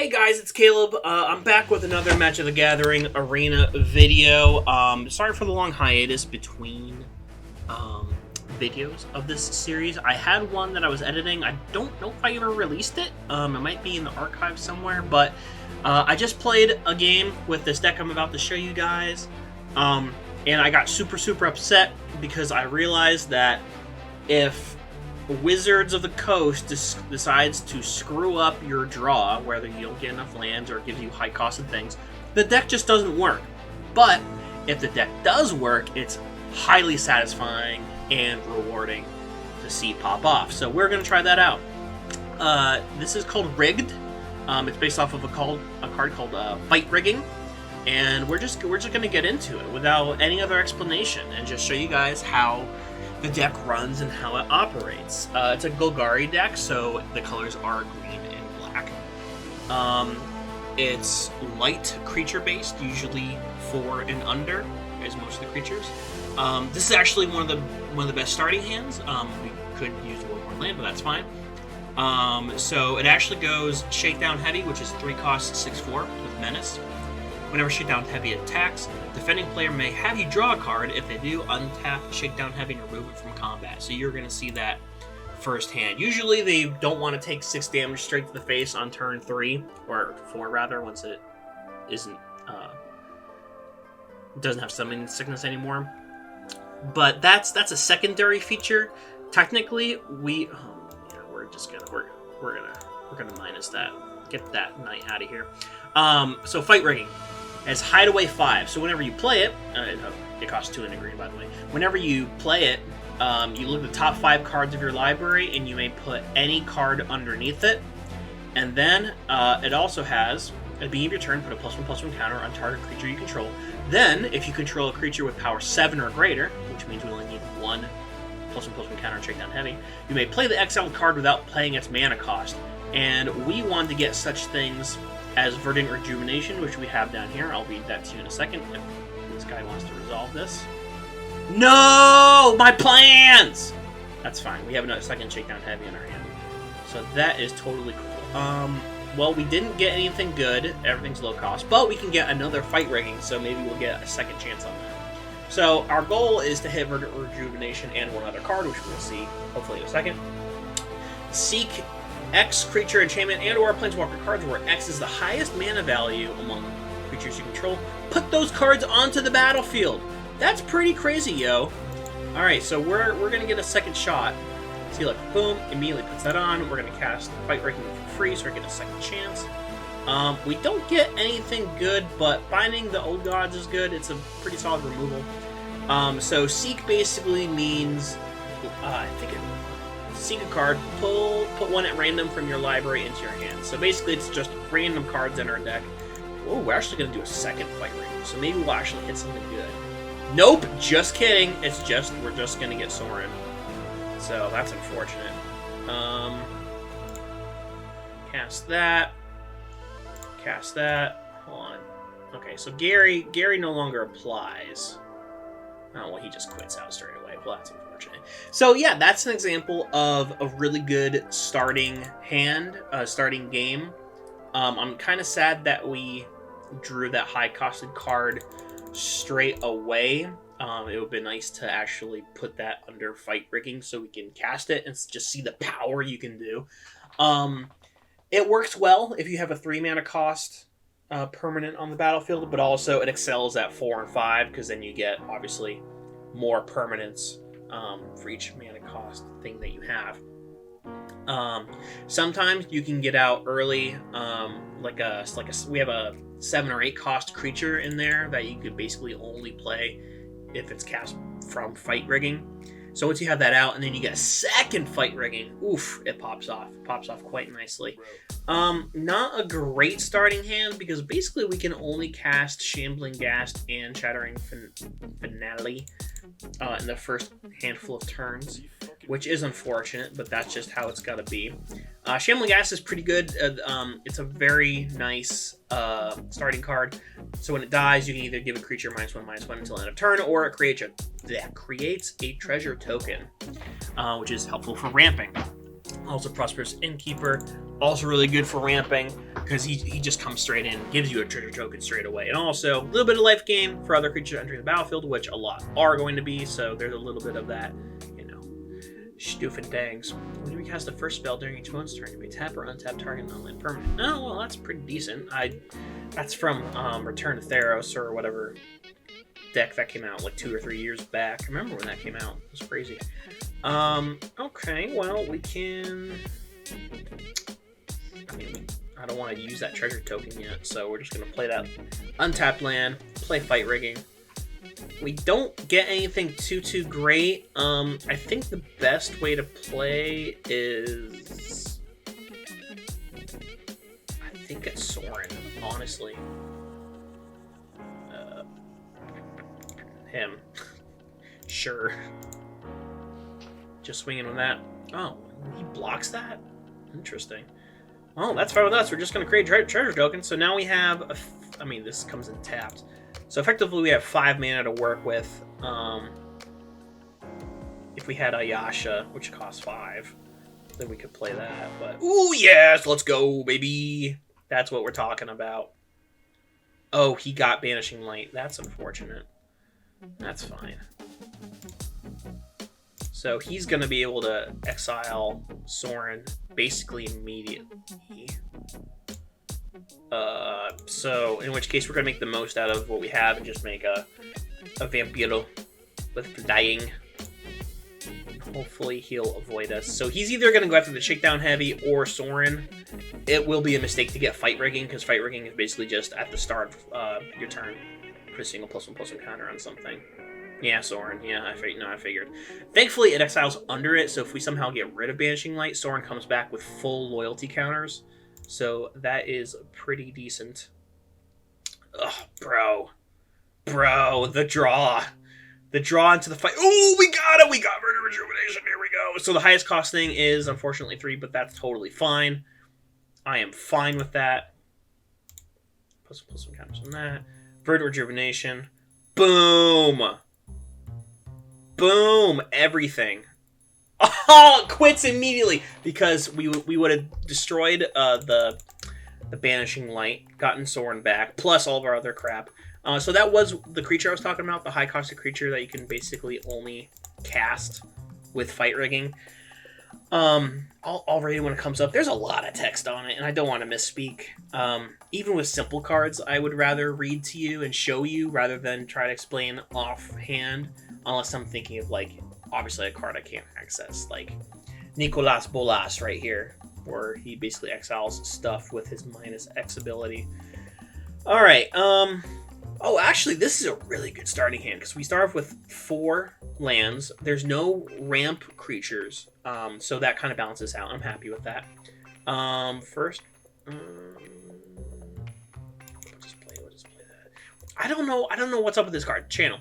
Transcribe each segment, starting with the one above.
Hey guys, it's Caleb. I'm back with another Match of the Gathering arena video. Sorry for the long hiatus between videos of this series. I had one that I was editing. I don't know if I ever released it. It might be in the archive somewhere, but I just played a game with this deck I'm about to show you guys. And I got super upset because I realized that if Wizards of the Coast decides to screw up your draw, whether you don't get enough lands or it gives you high costed things, the deck just doesn't work. But if the deck does work, it's highly satisfying and rewarding to see pop off. So we're going to try that out. This is called Rigged. It's based off of a card called Fight Rigging. And we're just going to get into it without any other explanation and just show you guys how the deck runs and how it operates. It's a Golgari deck, so the colors are green and black. It's light creature based, usually 4 and under, as most of the creatures. This is actually one of the best starting hands. We could use one more land, but that's fine. So it actually goes Shakedown Heavy, which is 3 costs 6/4 with Menace. Whenever Shakedown Heavy attacks, defending player may have you draw a card. If they do, untap Shakedown Heavy and remove it from combat. So you're going to see that firsthand. Usually they don't want to take 6 damage straight to the face on turn 3, or 4 rather, once it isn't doesn't have summoning sickness anymore. But that's a secondary feature. Technically, we're gonna minus that. Get that knight out of here. So Fight Rigging has Hideaway 5. So whenever you play it, it costs 2 in a green, by the way. Whenever you play it, you look at the top 5 cards of your library, and you may put any card underneath it. And then it also has, at the beginning of your turn, put a +1/+1 counter on target creature you control. Then, if you control a creature with power 7 or greater, which means we only need 1 +1/+1 counter on Shakedown Heavy, you may play the exiled card without paying its mana cost. And we want to get such things as Verdant Rejuvenation, which we have down here. I'll read that to you in a second if this guy wants to resolve this. No! My plans! That's fine. We have another second Shakedown Heavy in our hand. So that is totally cool. Well, we didn't get anything good. Everything's low cost. But we can get another Fight Rigging, so maybe we'll get a second chance on that. So our goal is to hit Verdant Rejuvenation and one other card, which we'll see hopefully in a second. Seek X creature enchantment and or planeswalker cards where X is the highest mana value among creatures you control. Put those cards onto the battlefield. That's pretty crazy, yo. Alright, so we're gonna get a second shot. See, like, boom, immediately puts that on. We're gonna cast Fight Rigging for free, so we get a second chance. We don't get anything good, but Binding the Old Gods is good. It's a pretty solid removal. So Seek basically means, seek a card, put one at random from your library into your hand. So basically it's just random cards in our deck. Oh, we're actually going to do a second Fight Rigging, so maybe we'll actually hit something good. Nope, just kidding. We're just going to get Sorin. So that's unfortunate. Cast that. Hold on. Okay, so Gary no longer applies. Oh, well, he just quits out straight away. Well, that's unfortunate. So, yeah, that's an example of a really good starting hand, starting game. I'm kind of sad that we drew that high-costed card straight away. It would have been nice to actually put that under Fight Rigging so we can cast it and just see the power you can do. It works well if you have a 3-mana cost permanent on the battlefield, but also it excels at 4 and 5 because then you get obviously more permanents for each mana cost thing that you have. Sometimes you can get out early, we have a 7 or 8 cost creature in there that you could basically only play if it's cast from Fight Rigging. So once you have that out, and then you get a second Fight Rigging, oof, it pops off. It pops off quite nicely. Not a great starting hand, because basically we can only cast Shambling Ghast and Shattering Finale in the first handful of turns, which is unfortunate, but that's just how it's got to be. Shambling Ghast is pretty good. It's a very nice starting card. So when it dies, you can either give a creature -1/-1 until end of turn, or it creates a treasure token, which is helpful for ramping. Also Prosperous Innkeeper, also really good for ramping, because he just comes straight in and gives you a treasure token straight away. And also, a little bit of life gain for other creatures entering the battlefield, which a lot are going to be, so there's a little bit of that, you know, stoof and dangs. When you cast the first spell during each opponent's turn, you may tap or untap target non-land permanent. Oh, well, that's pretty decent. That's from Return to Theros, or whatever deck that came out like 2 or 3 years back. I remember when that came out. It was crazy. Okay, well, we can... I mean, I don't want to use that treasure token yet, so we're just going to play that untapped land, play Fight Rigging. We don't get anything too great. I think the best way to play is... I think it's Sorin, honestly. Him. Sure. Just swinging with that. Oh, he blocks that? Interesting. Well, that's fine with us. We're just going to create treasure tokens. So now we have... I mean, this comes in tapped. So effectively, we have 5 mana to work with. If we had Ayasha, which costs 5, then we could play that. But ooh, yes! Let's go, baby! That's what we're talking about. Oh, he got Banishing Light. That's unfortunate. That's fine. So he's going to be able to exile Sorin basically immediately. So in which case we're going to make the most out of what we have and just make a Vampiro with Flying. Hopefully he'll avoid us. So he's either going to go after the Shakedown Heavy or Sorin. It will be a mistake to get Fight Rigging, because Fight Rigging is basically just at the start of your turn. Put a single +1/+1 counter on something. Yeah, Sorin. Yeah, I figured. Thankfully, it exiles under it, so if we somehow get rid of Banishing Light, Sorin comes back with full loyalty counters. So that is pretty decent. Ugh, bro. Bro, the draw. The draw into the fight. Oh, we got it! We got Murder Rejuvenation. Here we go. So the highest cost thing is, unfortunately, 3, but that's totally fine. I am fine with that. +1/+1 counters on that. Verdant Rejuvenation. Boom! Boom! Everything. Oh, quits immediately! Because we would have destroyed the Banishing Light, gotten Sorin back, plus all of our other crap. So that was the creature I was talking about, the high-costed creature that you can basically only cast with Fight Rigging. I'll read it when it comes up. There's a lot of text on it, and I don't want to misspeak. Even with simple cards, I would rather read to you and show you rather than try to explain offhand, unless I'm thinking of, like, obviously a card I can't access, like Nicolas Bolas right here, where he basically exiles stuff with his -X ability. Alright, oh, actually, this is a really good starting hand, because we start off with 4 lands. There's no ramp creatures, so that kind of balances out. I'm happy with that. First, we'll just play that. I don't know what's up with this card. Channel.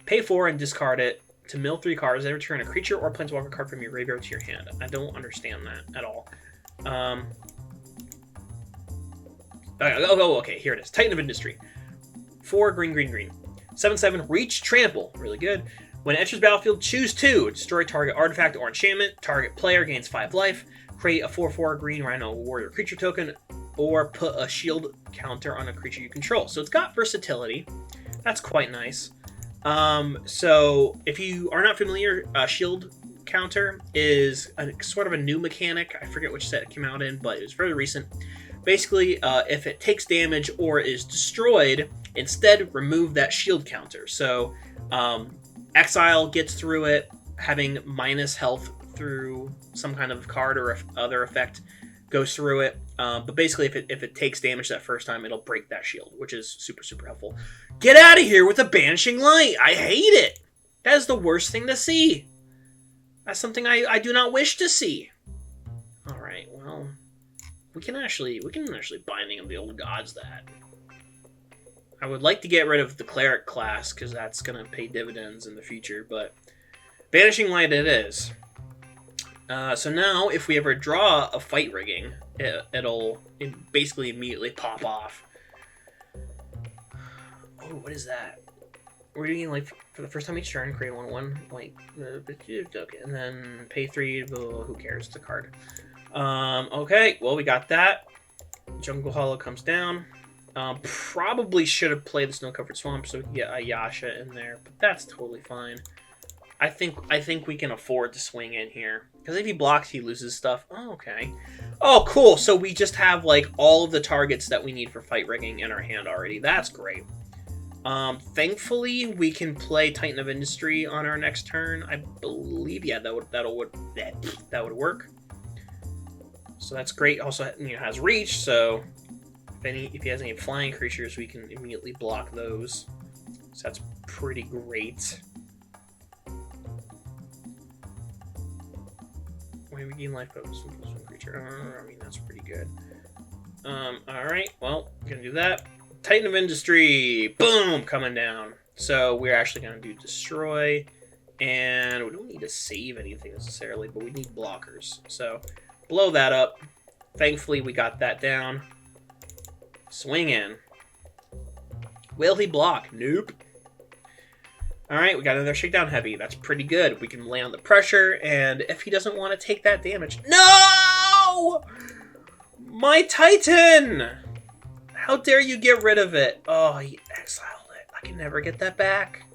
Pay 4 and discard it to mill 3 cards, then return a creature or planeswalker card from your graveyard to your hand. I don't understand that at all. Oh, okay, here it is. Titan of Industry. 4 green. 7/7, reach, trample. Really good. When it enters battlefield, choose 2. Destroy target artifact or enchantment. Target player gains 5 life. Create a 4/4 green Rhino Warrior creature token, or put a shield counter on a creature you control. So it's got versatility. That's quite nice. So if you are not familiar, shield counter is sort of a new mechanic. I forget which set it came out in, but it was very recent. Basically, if it takes damage or is destroyed, instead remove that shield counter. So exile gets through it, having minus health through some kind of card or other effect goes through it. But basically, if it takes damage that first time, it'll break that shield, which is super helpful. Get out of here with the Banishing Light! I hate it! That is the worst thing to see. That's something I do not wish to see. Alright, well, we can actually Binding of the Old Gods that. I would like to get rid of the Cleric class, because that's going to pay dividends in the future, but Banishing Light it is. So now, if we ever draw a Fight Rigging, it'll basically immediately pop off. Oh, what is that? reading like for the first time each turn, create 1/1, like okay, and then pay 3. Who cares? It's a card. Okay, well we got that. Jungle Hollow comes down. Probably should have played the Snow-Covered Swamp so we can get a Yasha in there, but that's totally fine. I think we can afford to swing in here because if he blocks, he loses stuff. Oh, okay. Oh, cool. So we just have like all of the targets that we need for fight rigging in our hand already. That's great. Thankfully, we can play Titan of Industry on our next turn. I believe, yeah, that would work. So that's great. Also, has reach. So if he has any flying creatures, we can immediately block those. So that's pretty great. When we gain life bonus from one creature, I mean that's pretty good. All right. Well, we're gonna do that. Titan of Industry, boom, coming down. So we're actually going to do Destroy, and we don't need to save anything necessarily, but we need blockers. So blow that up. Thankfully, we got that down. Swing in. Will he block? Nope. All right, we got another Shakedown Heavy. That's pretty good. We can lay on the pressure, and if he doesn't want to take that damage... No! My Titan! How dare you get rid of it? Oh, he exiled it. I can never get that back.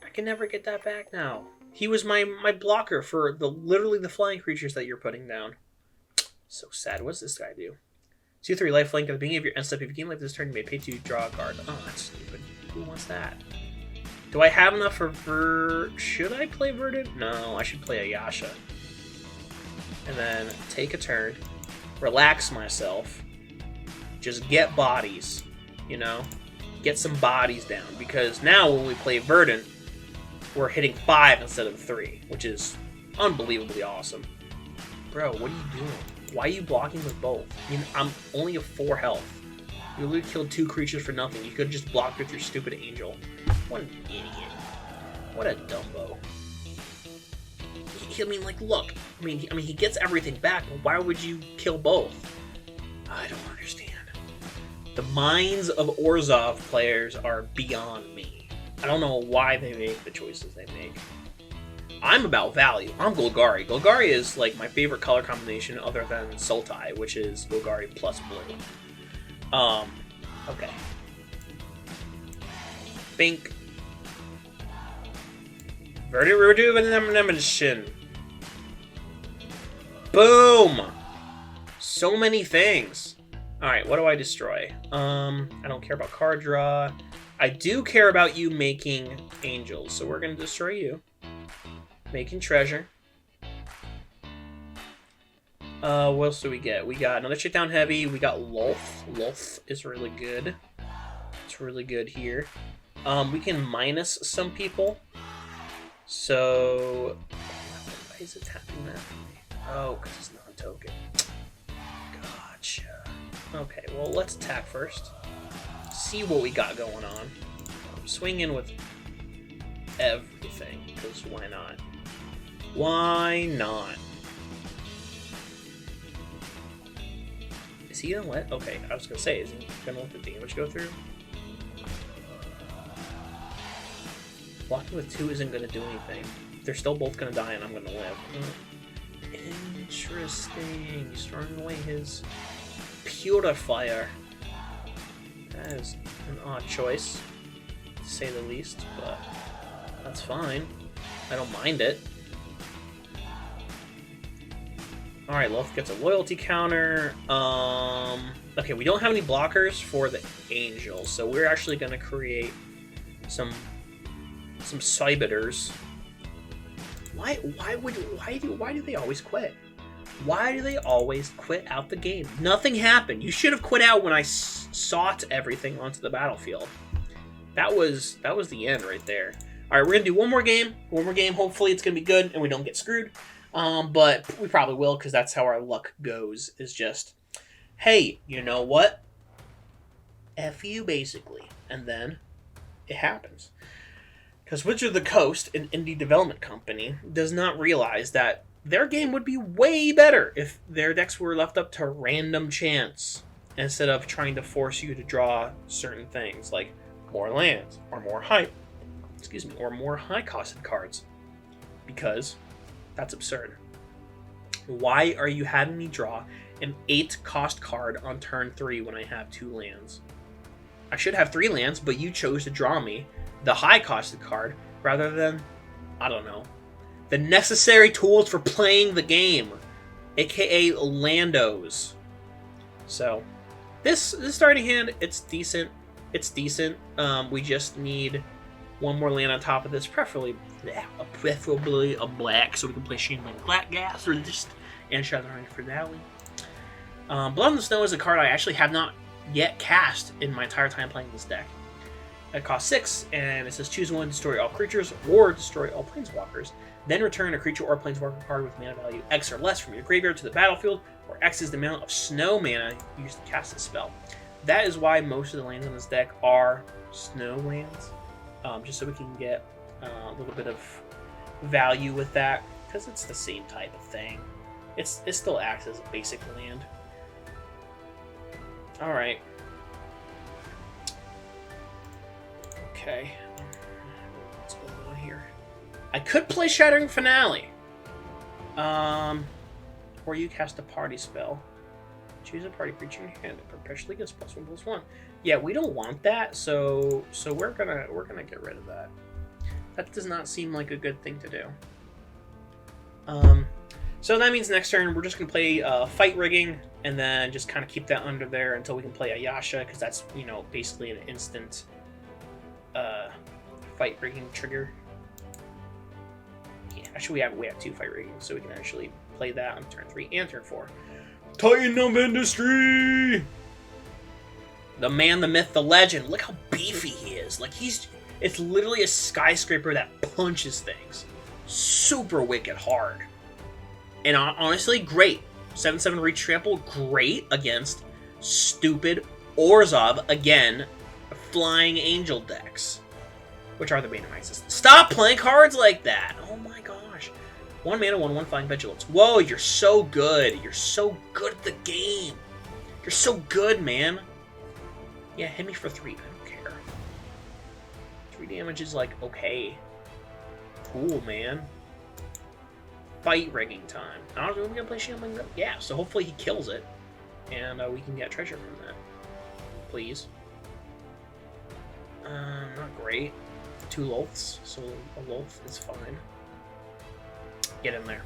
I can never get that back now. He was my blocker for literally the flying creatures that you're putting down. So sad. What's this guy do? 2/3 lifelink at the beginning of your end step. If you gain life this turn, you may pay 2 to draw a card. Oh, that's stupid. Who wants that? Do I have enough for Should I play Verdant? No, I should play a Yasha. And then take a turn. Relax myself. Just get bodies, get some bodies down. Because now when we play Verdant, we're hitting 5 instead of 3, which is unbelievably awesome. Bro, what are you doing? Why are you blocking with both? I mean, I'm only at 4 health. You literally killed 2 creatures for nothing. You could have just blocked with your stupid angel. What an idiot. What a dumbo. I mean, like, look. I mean, he gets everything back, but why would you kill both? I don't understand. The minds of Orzhov players are beyond me. I don't know why they make the choices they make. I'm about value. I'm Golgari. Golgari is like my favorite color combination other than Sultai, which is Golgari plus blue. Okay. Bink. Verdant Rejuvenation. Boom! So many things. Alright, what do I destroy? I don't care about card draw. I do care about you making angels, so we're going to destroy you. Making treasure. What else do we get? We got another Shakedown Heavy. We got Lulth. Lulth is really good. It's really good here. We can minus some people. So... Why is it tapping that? Oh, because it's not a token. Gotcha. Okay, well, let's attack first. See what we got going on. Swing in with everything, because why not? Why not? Is he gonna let... Okay, I was gonna say, is he gonna let the damage go through? Blocking with 2 isn't gonna do anything. They're still both gonna die and I'm gonna live. Interesting. He's throwing away his Purifier. That is an odd choice, to say the least, but that's fine. I don't mind it. Alright, Lulth gets a loyalty counter. Okay, we don't have any blockers for the angel, so we're actually going to create some Cybiters. Why do they always quit? Why do they always quit out the game? Nothing happened. You should have quit out when I sought everything onto the battlefield. That was the end right there. All right, we're gonna do one more game. Hopefully, it's gonna be good and we don't get screwed. But we probably will because that's how our luck goes. Is just, hey, you know what? F you, basically, and then it happens. Because Wizard of the Coast, an indie development company, does not realize that their game would be way better if their decks were left up to random chance instead of trying to force you to draw certain things. Like, more lands or more high costed cards, because that's absurd. Why are you having me draw an 8 cost card on turn 3 when I have 2 lands? I should have 3 lands, but you chose to draw me the high costed card rather than, I don't know, the necessary tools for playing the game, aka Landos. So this starting hand, it's decent. We just need one more land on top of this, preferably a black, so we can play Shambling Gas or just and Shadow for Valley. Blood on the Snow is a card I actually have not yet cast in my entire time playing this deck. It costs 6, and it says choose one, destroy all creatures, or destroy all planeswalkers. Then return a creature or planeswalker card with mana value X or less from your graveyard to the battlefield, where X is the amount of snow mana used to cast this spell. That is why most of the lands in this deck are snow lands, just so we can get a little bit of value with that, because it's the same type of thing. It still acts as a basic land. Alright. Okay. What's going on here? I could play Shattering Finale. Or you cast a party spell. Choose a party creature in your hand that perpetually gets +1/+1. Yeah, we don't want that, so we're gonna get rid of that. That does not seem like a good thing to do. So that means next turn we're just gonna play Fight Rigging, and then just kind of keep that under there until we can play Ayasha, because that's, you know, basically an instant Fight Rigging trigger. Yeah, actually we have 2 Fight Rigging, so we can actually play that on turn 3 and turn 4. Titan of Industry! The man, the myth, the legend. Look how beefy he is. Like, it's literally a skyscraper that punches things. Super wicked hard. And honestly, great. 7/7 reach trample, great against stupid Orzhov, again, flying angel decks. Which are the Betamaxes. Stop playing cards like that! Oh my gosh. 1 mana, 1/1 flying vigilance. Whoa, you're so good. You're so good at the game. You're so good, man. Yeah, hit me for 3. I don't care. 3 damage is like, okay. Cool, man. Fight Rigging time. I don't know if we're gonna play Shambling. Yeah, so hopefully he kills it. And we can get treasure from that. Please. Not great. 2 Loths, so a Loth is fine. Get in there.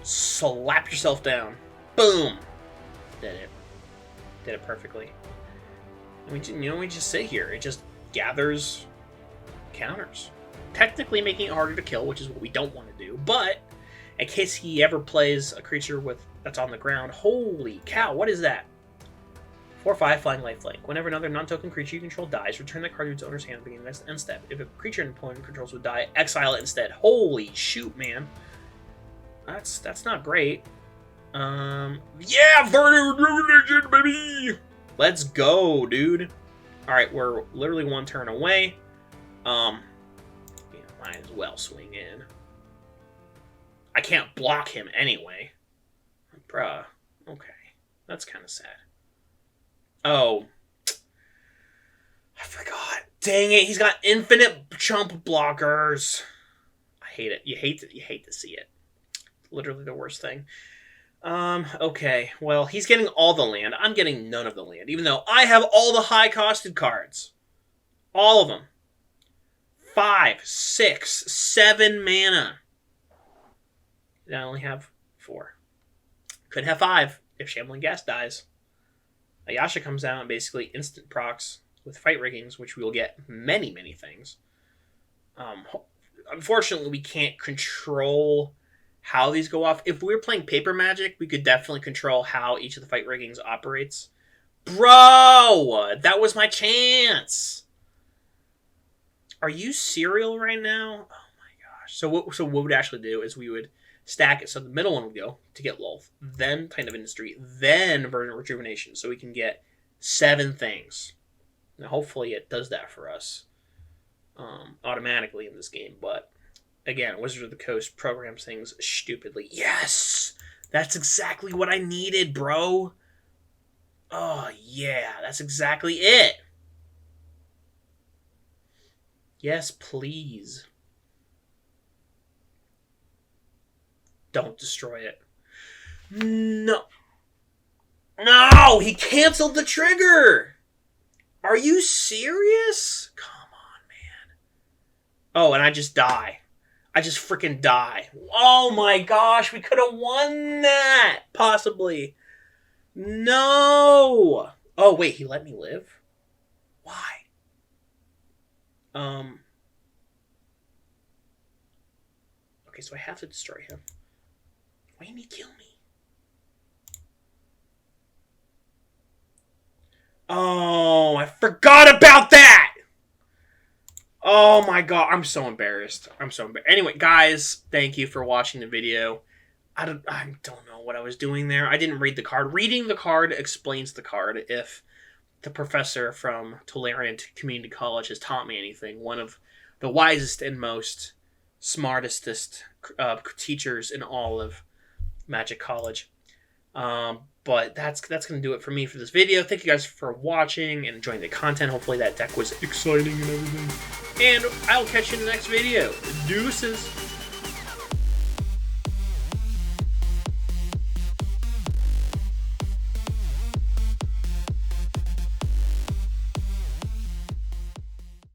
Slap yourself down. Boom! Did it. Did it perfectly. We just sit here. It just gathers counters. Technically making it harder to kill, which is what we don't want to do, but in case he ever plays a creature that's on the ground, holy cow, what is that? 4/5 Flying Lifelink. Whenever another non-token creature you control dies, return that card to its owner's hand beginning the next end step. If a creature an opponent controls would die, exile it instead. Holy shoot, man. That's not great. Yeah, Verdant Rejuvenation, baby! Let's go, dude. Alright, we're literally 1 turn away. Yeah, might as well swing in. I can't block him anyway. Bruh. Okay. That's kind of sad. Oh. I forgot. Dang it, he's got infinite chump blockers. I hate it. You hate to see it. Literally the worst thing. Okay. Well, he's getting all the land. I'm getting none of the land, even though I have all the high-costed cards. All of them. 5, 6, 7 mana. I only have 4. Could have 5 if Shambling Gas dies. Ayasha comes out and basically instant procs with Fight Riggings, which we will get many, many things. Unfortunately, we can't control how these go off. If we were playing Paper Magic, we could definitely control how each of the Fight Riggings operates. Bro! That was my chance! Are you serial right now? Oh my gosh. So what we would actually do is we would stack it so the middle one would go to get Loth, then Titan of Industry, then Verdant Rejuvenation, so we can get 7 things. Now hopefully it does that for us automatically in this game, but again, Wizards of the Coast programs things stupidly. Yes! That's exactly what I needed, bro! Oh yeah, that's exactly it! Yes, please. Don't destroy it. No. No! He canceled the trigger! Are you serious? Come on, man. Oh, and I just die. I just freaking die. Oh my gosh, we could have won that! Possibly. No! Oh, wait, he let me live? Why? Okay, so I have to destroy him. Why didn't he kill me? Oh, I forgot about that! Oh my god, I'm so embarrassed. I'm so embarrassed. Anyway, guys, thank you for watching the video. I don't know what I was doing there. I didn't read the card. Reading the card explains the card. If the professor from Tolarian Community College has taught me anything, one of the wisest and most smartest teachers in all of Magic College. But that's going to do it for me for this video. Thank you guys for watching and enjoying the content. Hopefully that deck was exciting and everything. And I'll catch you in the next video. Deuces.